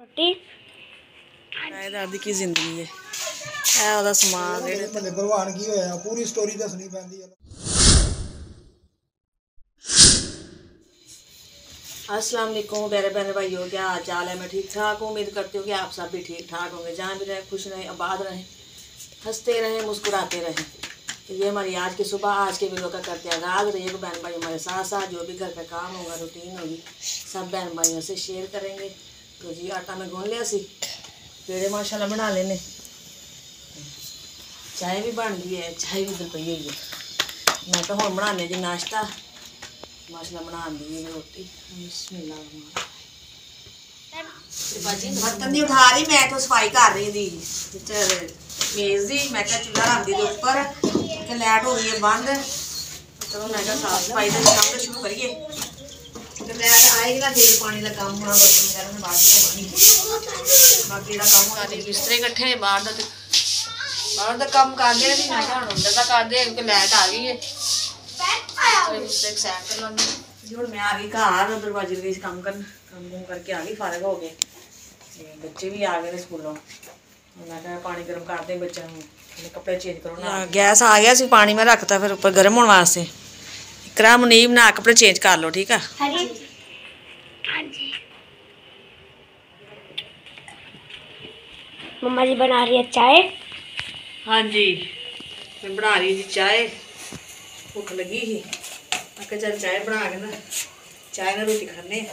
किराएदार दी की जिंदगी है ए ओदा समान जेड़े भले भलवान की होया पूरी स्टोरी दसनी पैंदी है। अस्सलाम वालेकुम प्यारे बहन भाइयों, क्या हाल चाल है। मैं ठीक ठाक हूँ, उम्मीद करती हूँ कि आप सब भी ठीक ठाक होंगे। जहाँ भी रहें खुश रहें, आबाद रहें, हंसते रहें, मुस्कुराते रहें। तो ये हमारी आज की सुबह आज के वीडियो का करते हैं आगाज़। रहिएगा बहन भाई हमारे साथ साथ, जो भी घर का काम होगा रूटीन होगी सब बहन भाइयों से शेयर करेंगे। तो जी आटा में गूंद लिया सी, पेड़े माशाल्लाह बना लेने, चाय भी बन गई है, चाय भी उधर पई हुई है। मैं तो हम बनाने जी नाश्ता माशाल्लाह बना दी रोटी। बर्तन नहीं उठा रही, मैं तो सफाई कर रही थी मेज़ दी। मैं क्या चूल्हा रख दी ऊपर, लाइट हो गई है बंद। चलो मैं क्या साफ सफाई का काम तो शुरू करिए। लाइट आएगी ना फिर पानी का काम होना, बर्तन वगैरह में बाद में बाकी का काम होना। बिस्तरे इकट्ठे ने बाहर का काम कर दिया मैं क्या अंदर का कर दिया क्योंकि लाइट आ गई है। सैर कर लूँगी जी। हूँ मैं आ गई घर, दरवाजे के काम करके आ गई, फारग हो गए। बच्चे भी आ गए स्कूलों। मैं क्या पानी गर्म कर दें बच्चों को, कपड़े चेंज करो ना। गैस आ गया सी, पानी में रखता फिर ऊपर गर्म होने वास्ते। करा मुनीब ना कपड़े चेंज कर लो, ठीक है। मम्मा जी बना रही है चाय। हाँ जी मैं बना रही थी चाय, भुख लगी ही। मैं कहा चल चाय बना के ना चाय ना रोटी खाने,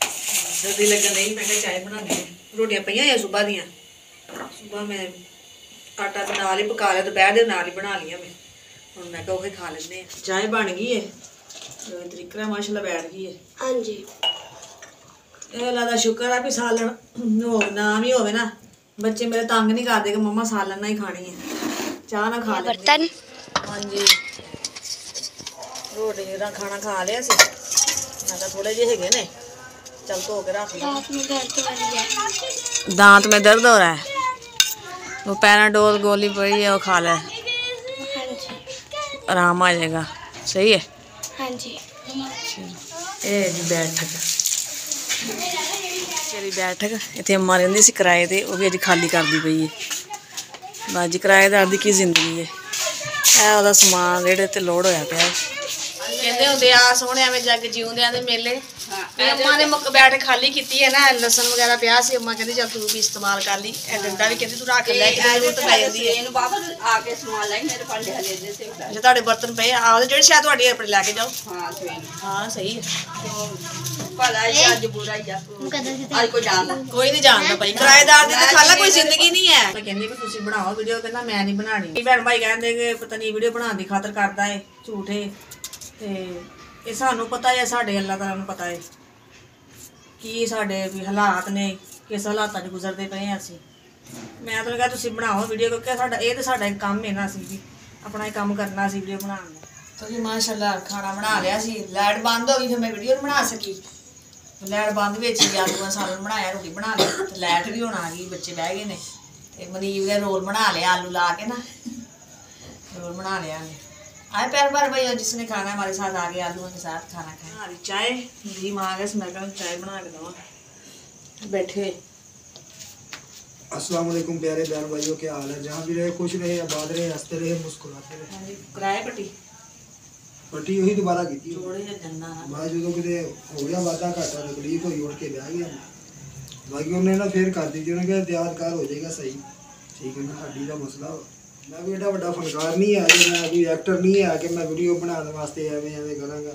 सर्दी लगन नहीं। मैं कहा चाय बनाने, रोटियां पईयां या सुबह दियां। सुबह मैं आटा तो नाल ही पका लिया, दोपहर के नाल ही बना लिया मैं। हुण मैं कहा ओही खा लेने। चाय बन गई है, तरीका माशाल्लाह बैठ गई है। हाँ जी अल्लाह दा शुक्र है भी सालन हो ना भी होवे ना, बच्चे मेरे तंग नहीं करते कि मम्मा सालन ना ही खानी है, चाह ना खा बर्तन। हाँ जी रोटी का खाना खा लिया सी। मैं थोड़े जे है ने, चल धो के रख। दांत में दर्द हो रहा है, वो पैराडोल गोली पड़ी है वो खा ले, आराम आ जाएगा। सही है। हाँ जी ये जी बैठक, मेरी बैठक इतने अम्मा रहिंदी सी किराए ते, वो भी अज खाली करदी पई है। बाजी किराएदार दी की जिंदगी है। ਇਹ ਉਹਦਾ ਸਮਾਨ ਜਿਹੜੇ ਤੇ ਲੋਡ ਹੋਇਆ ਪਿਆ। ਕਹਿੰਦੇ ਹੁੰਦੇ ਆ ਸੋਹਣੇ ਐਵੇਂ ਜੱਗ ਜਿਉਂਦਿਆਂ ਦੇ ਮੇਲੇ। ਵੀ ਅੰਮਾ ਨੇ ਬੈਠ ਖਾਲੀ ਕੀਤੀ ਹੈ ਨਾ, ਲਸਣ ਵਗੈਰਾ ਪਿਆ ਸੀ। ਅੰਮਾ ਕਹਿੰਦੀ ਚੱਲ ਤੂੰ ਵੀ ਇਸਤੇਮਾਲ ਕਰ ਲਈ। ਇਹ ਡੰਡਾ ਵੀ ਕਹਿੰਦੀ ਤੂੰ ਰੱਖ ਲੈ ਕਿ ਜ਼ਰੂਰਤ ਪੈ ਜਾਂਦੀ ਹੈ। ਇਹਨੂੰ ਬਾਬਾ ਆ ਕੇ ਸਮਾਨ ਲੈ ਮੇਰੇ ਭਾਂਡੇ ਹਲੇ ਦੇ ਸੇ ਜੇ ਤੁਹਾਡੇ ਬਰਤਨ ਪਏ ਆ ਜਿਹੜੇ ਸ਼ਾਇਦ ਤੁਹਾਡੀ ਆਪਣੇ ਲੈ ਕੇ ਜਾਓ। ਹਾਂ ਸਹੀ ਹੈ। ਭਲਾ ਹੀ ਅੱਜ ਬੁਰਾ ਹੀ ਆ, ਅੱਜ ਕੋਈ ਜਾਣਦਾ ਕੋਈ ਨਹੀਂ ਜਾਣਦਾ ਭਾਈ। ਕਿਰਾਏਦਾਰ ਦੀ ਤਾਂ ਖਾਲਾ ਕੋਈ ਜ਼ਿੰਦਗੀ ਨਹੀਂ ਹੈ। ਮੈਂ ਕਹਿੰਦੀ ਕਿ ਤੁਸੀਂ ਬਣਾਓ ਵੀਡੀਓ, ਕਹਿੰਦਾ ਮੈਂ ਨਹੀਂ ਬਣਾਣੀ। ਭੈਣ ਭਾਈ ਕਹਿੰਦੇ ਕਿ ਪਤਾ ਨਹੀਂ ਵੀਡੀਓ ਬਣਾਉਣ ਦੀ ਖਾਤਰ ਕਰਦਾ ਹੈ ਝੂਠੇ। ਤੇ ਇਹ ਸਾਨੂੰ ਪਤਾ ਹੈ, ਸਾਡੇ ਅੱਲਾਹ ਤਾਲਾ ਨੂੰ ਪਤਾ ਹੈ ਕੀ ਸਾਡੇ ਵੀ ਹਾਲਾਤ ਨੇ, ਕਿਸ ਹਾਲਾਤਾਂ 'ਚ ਗੁਜ਼ਰਦੇ ਪਏ ਹਾਂ ਅਸੀਂ। ਮੈਂ ਤਾਂ ਕਿਹਾ ਤੁਸੀਂ ਬਣਾਓ ਵੀਡੀਓ, ਕਿਉਂਕਿ ਸਾਡਾ ਇਹ ਤਾਂ ਸਾਡਾ ਕੰਮ ਹੈ ਨਾ, ਅਸੀਂ ਵੀ ਆਪਣਾ ਹੀ ਕੰਮ ਕਰਨਾ ਸੀ ਵੀਡੀਓ ਬਣਾਉਣ ਦਾ। ਤਾਂ ਜੀ ਮਾਸ਼ਾਅੱਲਾ ਖਾਣਾ ਬਣਾ ਲਿਆ ਸੀ। ਲਾਈਟ ਬੰਦ ਹੋ ਗਈ ਫਿਰ ਮੈਂ ਵੀਡੀਓ ਨਹੀਂ ਬਣਾ ਸਕੀ। ਲਾਈਟ ਬੰਦ ਵਿੱਚ ਹੀ ਆਲੂਆਂ ਸਾਲਨ ਬਣਾਇਆ, ਰੋਟੀ ਬਣਾ ਲਈ ਤੇ ਲਾਈਟ ਵੀ ਹੁਣ ਆ ਗਈ, ਬੱਚੇ ਬਹਿ ਗਏ ਨੇ। ਤੇ ਮਨੀਬ ਨੇ ਰੋਲ ਬਣਾ ਲਿਆ ਆਲੂ ਲਾ के ना, रोल बना लिया हमने। आए प्यार बार भैया जिसने खाना हमारे साथ आ गए, आलू के साथ खाना खाए। चाय घी माँ गया, मैं कहा चाय बना के दवा। बैठे अस्सलाम वालेकुम प्यारे बहन भाइयों, क्या हाल है। जहाँ भी रहे खुश रहे, आबाद रहे, हंसते रहे, मुस्कुराते रहे। किराए पट्टी वही दोबारा की थोड़े जन्ना मैं जो कि हो गया वादा घाटा तकलीफ हुई, उठ के बह गया। बाकी उन्हें ना फिर कर दी, उन्हें कहा यादगार हो जाएगा सही, ठीक है ना। साड़ी का मसला मैं भी एडा बड़ा फनकार नहीं है जो मैं कोई एक्टर नहीं है कि मैं वीडियो बनाने वास्ते एवं एवं कराँगा।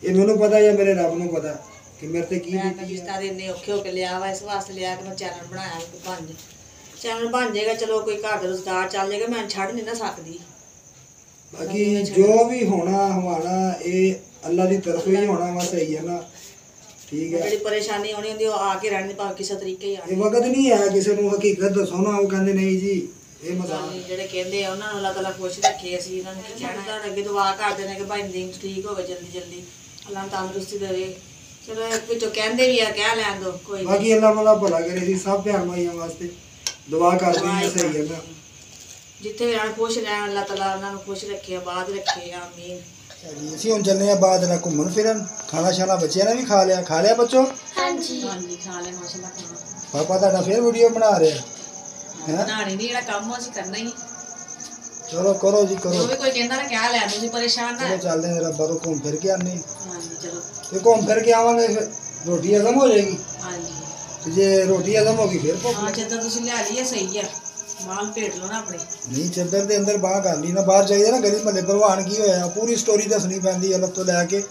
ये मैंने पता है, मेरे रब को पता कि मेरे से की रिश्ता इन्ने औखे होकर लिया वा, इस वास्ते लिया कि मैं चैनल बनाया बन जाए। चैनल बन जाएगा, चलो कोई घर का रोजगार चल जाएगा, मैं छड़ नहीं ना सकती। बाकी जो भी होना हमारा ये अल्लाह की तरफ ही होना वा, सही है ना, ठीक है। ਜਿਹੜੀ ਪਰੇਸ਼ਾਨੀ ਆਉਣੀ ਹੁੰਦੀ ਉਹ ਆ ਕੇ ਰਹਿਣ ਦੀ, ਭਾਵੇਂ ਕਿਸੇ ਤਰੀਕੇ ਹੀ ਆ। ਇਹ ਵਕਤ ਨਹੀਂ ਹੈ ਕਿਸੇ ਨੂੰ ਹਕੀਕਤ ਦੱਸੋ ਨਾ, ਉਹ ਕਹਿੰਦੇ ਨਹੀਂ ਜੀ ਇਹ ਮਜ਼ਾਕ। ਜਿਹੜੇ ਕਹਿੰਦੇ ਆ ਉਹਨਾਂ ਨੂੰ ਅੱਲਾਹ ਤਾਲਾ ਖੁਸ਼ ਰੱਖੇ, ਅਸੀਂ ਇਹਨਾਂ ਨੂੰ ਕੀ ਕਹਿਣਾ। ਤੁਹਾਡੇ ਅੱਗੇ ਦੁਆ ਕਰਦੇ ਨੇ ਕਿ ਭਾਈ ਨਦੀਮ ਠੀਕ ਹੋਵੇ ਜਲਦੀ ਜਲਦੀ, ਅੱਲਾਹ ਤੰਦਰੁਸਤੀ ਦੇਵੇ। ਚਲੋ ਇੱਕ ਵਿੱਚੋਂ ਕਹਿੰਦੇ ਵੀ ਆ, ਕਹਿ ਲੈਣ ਦੋ ਕੋਈ। ਬਾਕੀ ਅੱਲਾਹ ਮਲਾ ਭਲਾ ਕਰੇ ਸੀ ਸਭ ਭੈਣ ਭਾਈਆਂ ਵਾਸਤੇ, ਦੁਆ ਕਰਦੇ ਹਾਂ ਸਹੀ ਹੈ ਨਾ। ਜਿੱਥੇ ਵੀ ਰਹਿਣ ਖੁਸ਼ ਰਹਿਣ, ਅੱਲਾਹ ਤਾਲਾ ਉਹਨਾਂ ਨੂੰ ਖੁਸ਼ ਰੱਖੇ, ਆਬਾਦ ਰੱਖੇ, ਆਮੀਨ। जी ਅਸੀਂ ਹੁਣ ਚੱਲੇ ਆ ਬਾਅਦ ਨਾਲ ਘੁੰਮਣ ਫਿਰਨ ਖਾਣਾ ਸ਼ਾਨਾ ਬੱਚਿਆਂ ਨੇ ਵੀ ਖਾ ਲਿਆ ਬੱਚੋ हाँ जी ਹਾਂਜੀ ਖਾ ਲਿਆ ਮਾਸ਼ਾਅੱਲਾ ਖਾਣਾ ਪਾਪਾ ਤੁਹਾਡਾ ਫੇਰ ਵੀਡੀਓ ਬਣਾ ਰਿਹਾ ਹੈ ਬਣਾਣੀ ਨਹੀਂ ਜਿਹੜਾ ਕੰਮ ਉਹ ਅਸੀਂ ਕਰਨਾ ਹੀ ਚਲੋ ਕਰੋ ਜੀ ਕਰੋ ਜੋ ਵੀ ਕੋਈ ਕਹਿੰਦਾ ਨਾ ਕਹਿ ਲੈ ਤੁਸੀਂ ਪਰੇਸ਼ਾਨ ਨਾ ਚਲੋ ਚੱਲਦੇ ਹਾਂ ਰੱਬਾ ਤੋਂ ਘੁੰਮ ਫਿਰ ਕੇ ਆਨੇ ਹਾਂਜੀ ਚਲੋ ਤੇ ਘੁੰਮ ਫਿਰ ਕੇ ਆਵਾਂਗੇ ਫਿਰ ਰੋਟੀ ਹਜ਼ਮ ਹੋ ਜਾਏਗੀ ਹਾਂਜੀ ਤੇ ਜੇ ਰੋਟੀ ਹਜ਼ਮ ਹੋ ਗਈ ਫਿਰ ਭੁੱਖ ਹਾਂ ਜਦੋਂ ਤੁਸੀਂ ਲਿਆ ਲਈਏ ਸਹੀ ਆ ਮਾਲ ਭੇਟ ਲਓ ਨਾ ਆਪਣੇ ਨਹੀਂ ਚੱਦਰ ਦੇ ਅੰਦਰ ਬਾਹ ਕਰ ਲਈ ਨਾ ਬਾਹਰ ਚਾਹੀਦਾ ਨਾ ਗਲੀ ਮਹੱਲੇ ਪ੍ਰਵਾਨ ਕੀ ਹੋਇਆ ਪੂਰੀ ਸਟੋਰੀ ਦੱਸਣੀ ਪੈਂਦੀ ਹੈ ਅਲੱਗ ਤੋਂ ਲੈ ਕੇ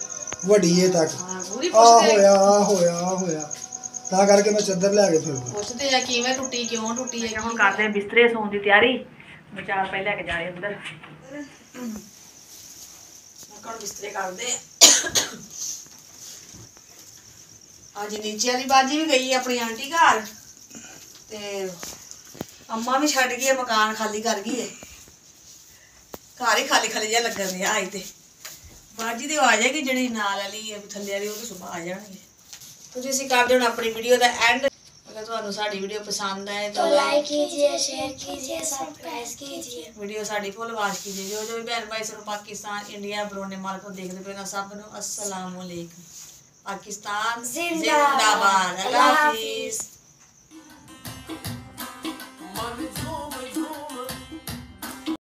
ਵੱਡੀਏ ਤੱਕ ਹਾਂ ਪੂਰੀ ਆ ਪੁੱਛਦੇ ਹੋਇਆ ਤਾਂ ਕਰਕੇ ਮੈਂ ਚੱਦਰ ਲੈ ਕੇ ਫਿਰ ਪੁੱਛਦੇ ਆ ਕਿਵੇਂ ਟੁੱਟੀ ਕਿਉਂ ਟੁੱਟੀ ਹੈ ਹੁਣ ਕਰਦੇ ਆ ਬਿਸਤਰੇ ਸੌਣ ਦੀ ਤਿਆਰੀ ਵਿਚਾਰ ਪਹਿਲੇ ਲੈ ਕੇ ਜਾਏ ਅੰਦਰ ਹੁਣ ਬਿਸਤਰੇ ਕਰਦੇ ਅੱਜ ਨੀਚੇ ਵਾਲੀ ਬਾਜੀ ਵੀ ਗਈ ਆਪਣੀ ਆਂਟੀ ਘਰ ਤੇ ਅੰਮਾ ਵੀ ਛੱਡ ਗਈ ਹੈ ਮਕਾਨ ਖਾਲੀ ਕਰ ਗਈ ਹੈ ਘਰ ਹੀ ਖਾਲੀ ਖਾਲੀ ਜਿਹਾ ਲੱਗਣ ਰਿਹਾ ਆਈ ਤੇ ਬਾਜੀ ਤੇ ਆ ਜਾਏਗੀ ਜਿਹੜੀ ਨਾਲ ਵਾਲੀ ਹੈ ਥੱਲੇ ਵਾਲੀ ਉਹ ਤਾਂ ਸੁਬਾਹ ਆ ਜਾਣਗੇ ਤੁਸੀਂ ਅਸੀਂ ਕਰਦੇ ਹੁਣ ਆਪਣੀ ਵੀਡੀਓ ਦਾ ਐਂਡ अगर ਤੁਹਾਨੂੰ ਸਾਡੀ ਵੀਡੀਓ ਪਸੰਦ ਆਏ तो लाइक कीजिए शेयर कीजिए सब्सक्राइब कीजिए ਵੀਡੀਓ ਸਾਡੀ ਫੁੱਲ ਵਾਚ ਕੀजिए ਜੋ ਵੀ ਭੈਣ ਭਾਈ ਸਾਨੂੰ ਪਾਕਿਸਤਾਨ ਇੰਡੀਆ ਬਰੋਨੇ ਮਾਲਕ ਨੂੰ ਦੇਖਦੇ ਪਏ ਨਾ ਸਭ ਨੂੰ अस्सलाम वालेकुम पाकिस्तान जिंदाबाद अल्लाह हाफिज।